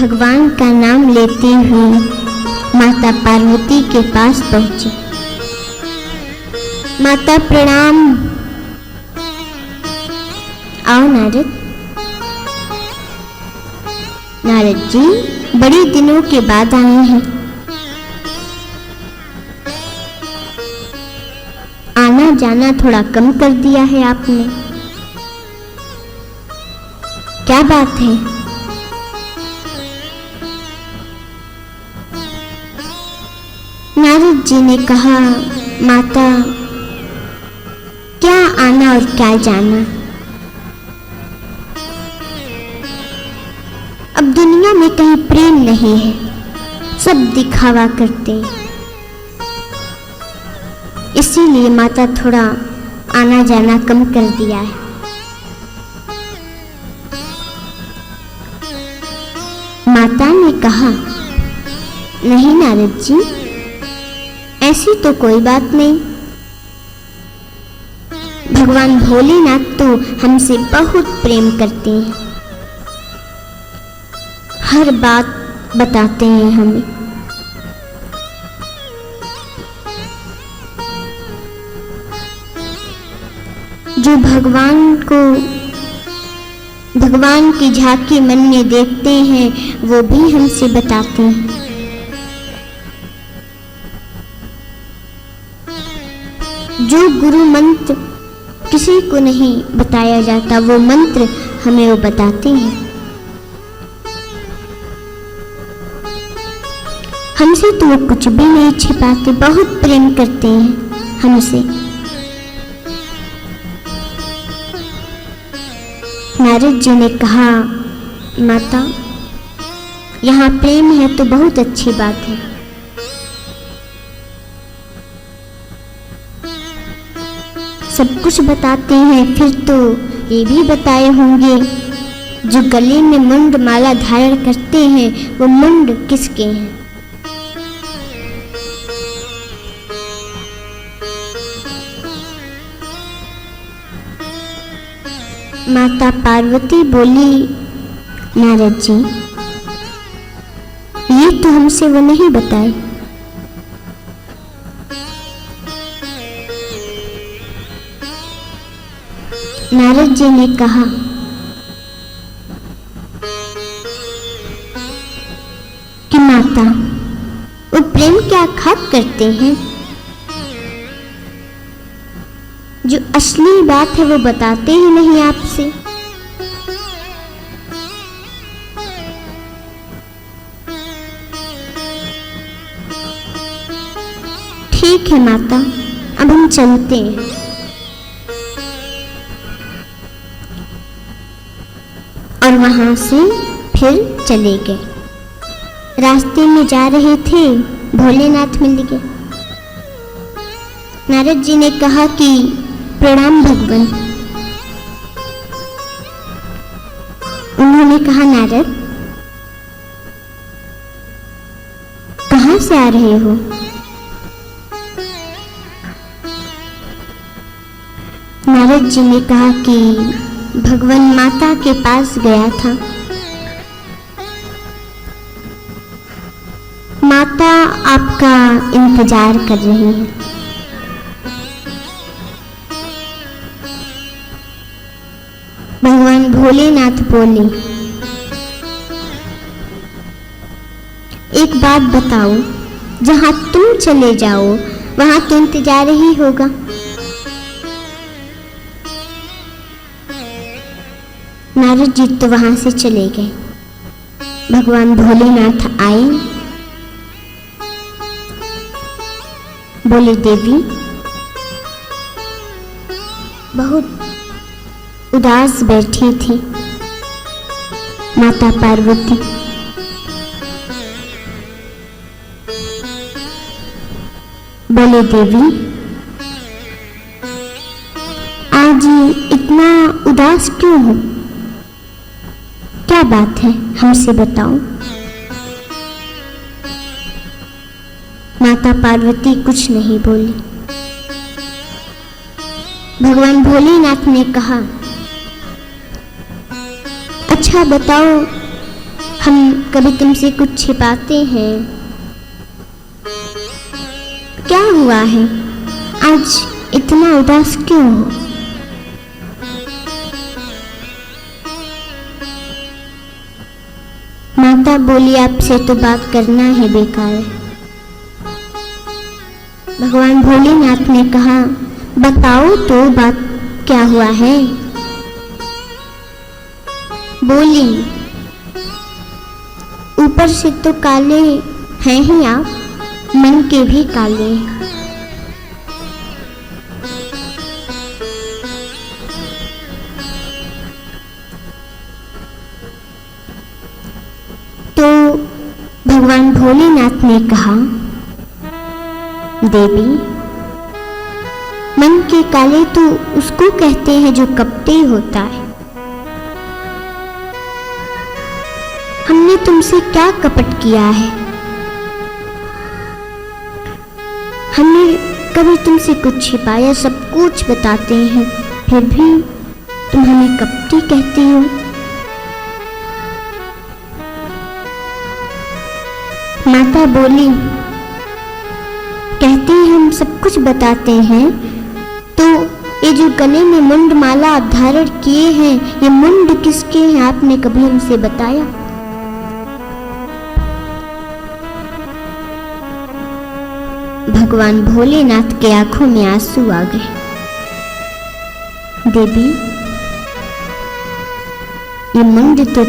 भगवान का नाम लेते हुए माता पार्वती के पास पहुंचे। माता प्रणाम। आओ नारद। नारद जी बड़े दिनों के बाद आए हैं। आना जाना थोड़ा कम कर दिया है आपने, क्या बात है? नारद जी ने कहा, माता क्या आना और क्या जाना, अब दुनिया में कहीं प्रेम नहीं है, सब दिखावा करते हैं। इसीलिए माता थोड़ा आना जाना कम कर दिया है। माता ने कहा, नहीं नारद जी, ऐसी तो कोई बात नहीं। भगवान भोलेनाथ तो हमसे बहुत प्रेम करते हैं, हर बात बताते हैं हमें। जो भगवान की झांकी मन में देखते हैं वो भी हमसे बताते हैं। जो गुरु मंत्र किसी को नहीं बताया जाता वो मंत्र हमें वो बताते हैं। हमसे तो वो कुछ भी नहीं छिपाते, बहुत प्रेम करते हैं हमसे। नारद जी ने कहा, माता यहाँ प्रेम है तो बहुत अच्छी बात है। सब कुछ बताते हैं, फिर तो ये भी बताए होंगे जो गले में मुंड माला धारण करते हैं वो मुंड किसके हैं? माता पार्वती बोली, नारद जी ये तो हमसे वो नहीं बताए। नारद जी ने कहा, कि माता वो प्रेम क्या खाक करते हैं, जो असली बात है वो बताते ही नहीं आपसे। ठीक है माता, अब हम चलते हैं। और वहां से फिर चले गए। रास्ते में जा रहे थे, भोलेनाथ मिल गए। नारद जी ने कहा कि प्रणाम भगवान। उन्होंने कहा, नारद कहां से आ रहे हो? नारद जी ने कहा कि भगवान माता के पास गया था। माता आपका इंतजार कर रही है। भगवान भोलेनाथ बोले, एक बात बताओ, जहां तुम चले जाओ वहां तो इंतजार ही होगा। नारद जी तो वहां से चले गए। भगवान भोलेनाथ आए, बोले, देवी बहुत उदास बैठी थी माता पार्वती। बोले, देवी आज इतना उदास क्यों हो? क्या बात है, हमसे बताओ। माता पार्वती कुछ नहीं बोली। भगवान भोलेनाथ ने कहा, अच्छा बताओ, हम कभी तुमसे कुछ छिपाते हैं। क्या हुआ है? आज इतना उदास क्यों हो? माता बोली, आपसे तो बात करना है बेकार। भगवान भोलेनाथ ने कहा, बताओ तो बात क्या हुआ है? बोली, ऊपर से तो काले हैं ही आप, मन के भी काले। तो भगवान भोलेनाथ ने कहा, देवी, मन के काले तो उसको कहते हैं जो कपटी होता है। हमने तुमसे क्या कपट किया है? हमने कभी तुमसे कुछ छिपाया? सब कुछ बताते हैं, फिर भी तुम हमें कपटी कहती हो। माता बोली, कहती हम सब कुछ बताते हैं, तो ये जो गले में मुंड माला आप धारण किए हैं, ये मुंड किसके हैं? आपने कभी हमसे बताया? भगवान भोलेनाथ के आंखों में आंसू आ गए। देवी, ये मुंड तो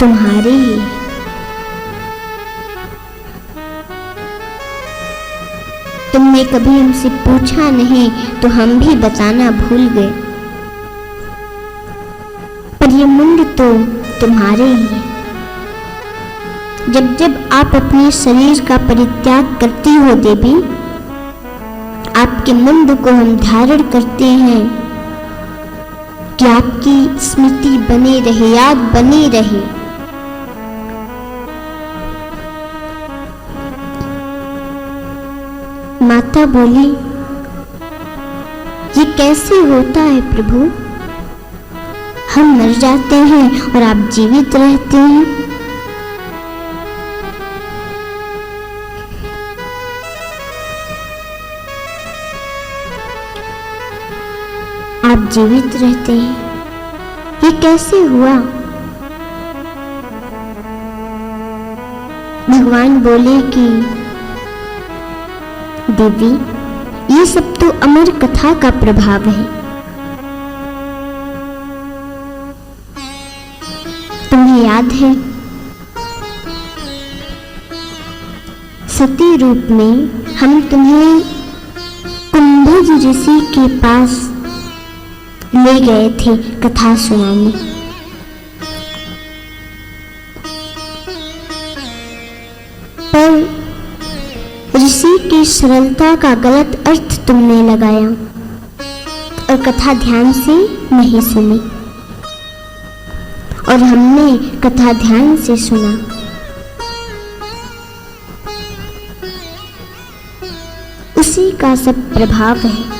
तुम्हारे ही है। तुमने कभी हमसे पूछा नहीं, तो हम भी बताना भूल गए, पर ये मुंड तो तुम्हारे ही है। जब जब आप अपने शरीर का परित्याग करती हो देवी, आपके मुंड को हम धारण करते हैं कि आपकी स्मृति बनी रहे, याद बनी रहे। माता बोली, ये कैसे होता है प्रभु? हम मर जाते हैं और आप जीवित रहते हैं। आप जीवित रहते हैं, ये कैसे हुआ? भगवान बोले कि देवी, ये सब तो अमर कथा का प्रभाव है। तुम्हें याद है, सती रूप में हम तुम्हें कुंभज ऋषि के पास ले गए थे कथा सुनाने। पर ऋषि की सरलता का गलत अर्थ तुमने लगाया और कथा ध्यान से नहीं सुनी, और हमने कथा ध्यान से सुना। उसी का सब प्रभाव है।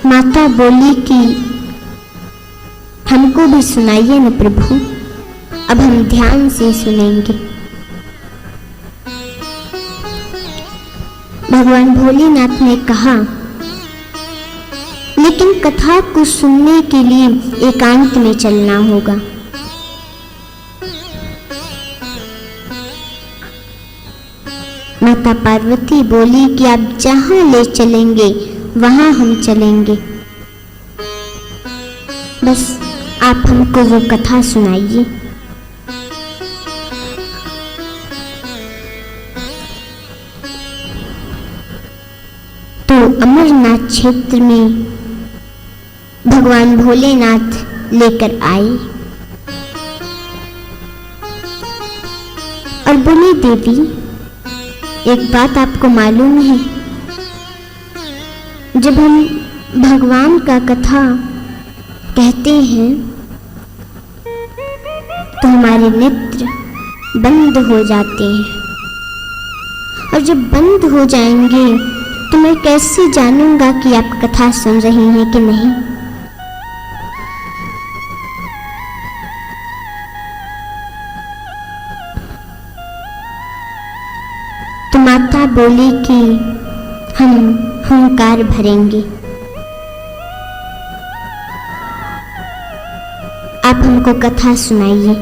माता बोली कि हमको भी सुनाइए न प्रभु, अब हम ध्यान से सुनेंगे। भगवान भोलेनाथ ने कहा, लेकिन कथा को सुनने के लिए एकांत में चलना होगा। माता पार्वती बोली कि आप जहां ले चलेंगे वहां हम चलेंगे, बस आप हमको वो कथा सुनाइए। तो अमरनाथ क्षेत्र में भगवान भोलेनाथ लेकर आए और बोले, देवी, एक बात आपको मालूम है, जब हम भगवान का कथा कहते हैं तो हमारे नेत्र बंद हो जाते हैं, और जब बंद हो जाएंगे तो मैं कैसे जानूंगा कि आप कथा सुन रही हैं कि नहीं? माता बोली कि हम हुंकार भरेंगे। आप हमको कथा सुनाइए।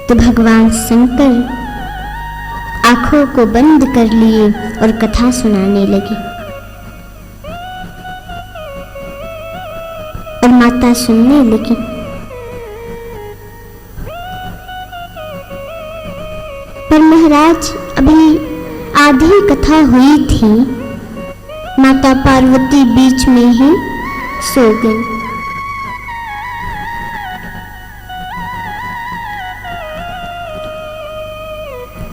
तो भगवान शंकर आंखों को बंद कर लिए और कथा सुनाने लगे और माता सुनने लगी। पर महाराज अभी आधी कथा हुई थी, माता पार्वती बीच में ही सो गई।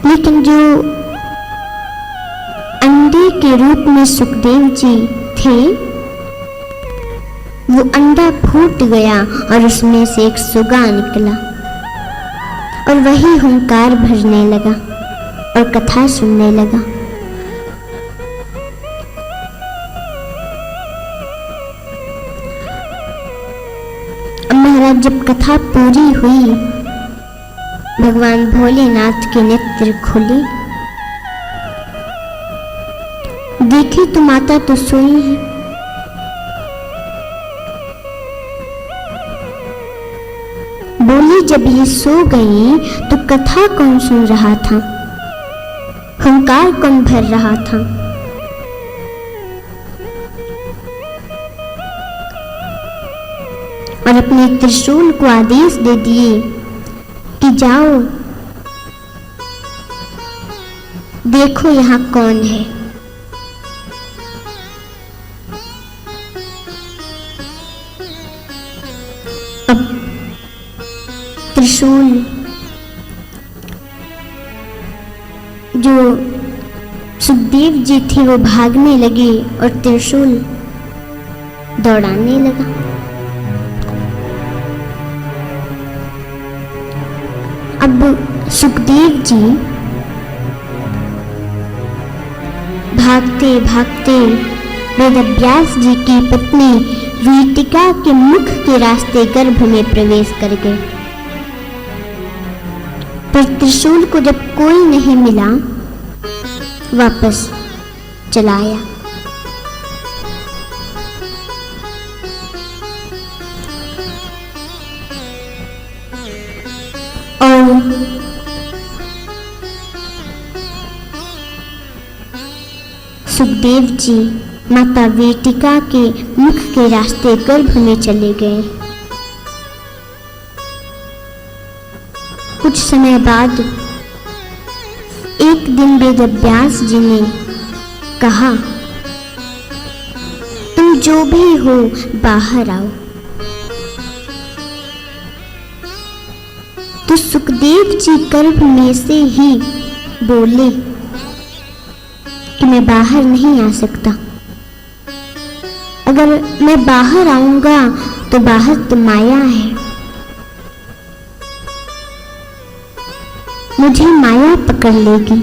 लेकिन जो अंडे के रूप में सुखदेव जी थे, वो अंडा फूट गया और उसमें से एक सुगा निकला और वही हुंकार भरने लगा और कथा सुनने लगा। महाराज जब कथा पूरी हुई, भगवान भोलेनाथ के नेत्र खुले, देखे तो माता तो सोई है। बोली जब ये सो गई तो कथा कौन सुन रहा था, हुंकार कौन भर रहा था? और अपने त्रिशूल को आदेश दे दिए कि जाओ देखो यहां कौन है। अब त्रिशूल जो सुखदेव जी थे वो भागने लगे और त्रिशूल दौड़ाने लगा। अब सुखदेव जी भागते भागते वेदव्यास जी की पत्नी वीटिका के मुख के रास्ते गर्भ में प्रवेश कर गए। पर त्रिशूल को जब कोई नहीं मिला, वापस चला आया। सुखदेव जी माता वीटिका के मुख के रास्ते गर्भ में चले गए। कुछ समय बाद एक दिन वेदव्यास जी ने कहा, तुम जो भी हो बाहर आओ। तो सुखदेव जी गर्भ में से ही बोले कि मैं बाहर नहीं आ सकता। अगर मैं बाहर आऊंगा तो बाहर तो माया है, मुझे माया पकड़ लेगी।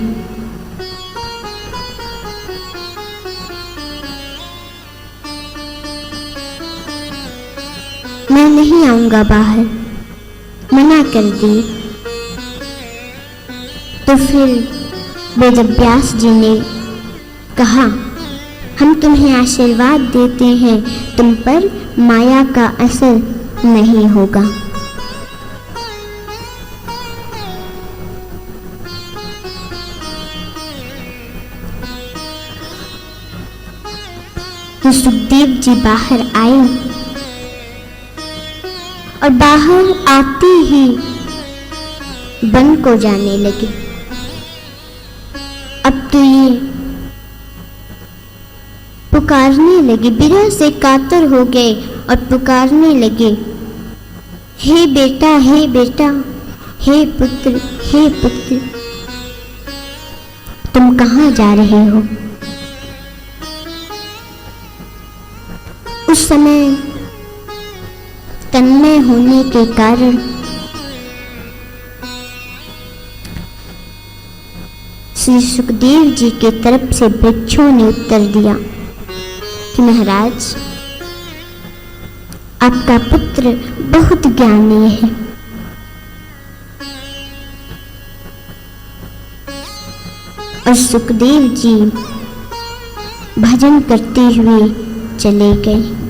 मैं नहीं आऊंगा बाहर, मना कर दी। तो फिर वेदव्यास जी ने कहा, हम तुम्हें आशीर्वाद देते हैं, तुम पर माया का असर नहीं होगा। तो सुखदेव जी बाहर आए और बाहर आते ही वन को जाने लगे। अब तो ये पुकारने लगे, विरह से कातर हो गए और पुकारने लगे, हे बेटा, हे बेटा, हे पुत्र, हे पुत्र, तुम कहाँ जा रहे हो? उस समय तन्मय होने के कारण श्री सुखदेव जी के तरफ से वृक्षों ने उत्तर दिया कि महाराज, आपका पुत्र बहुत ज्ञानी है। और सुखदेव जी भजन करते हुए चले गए।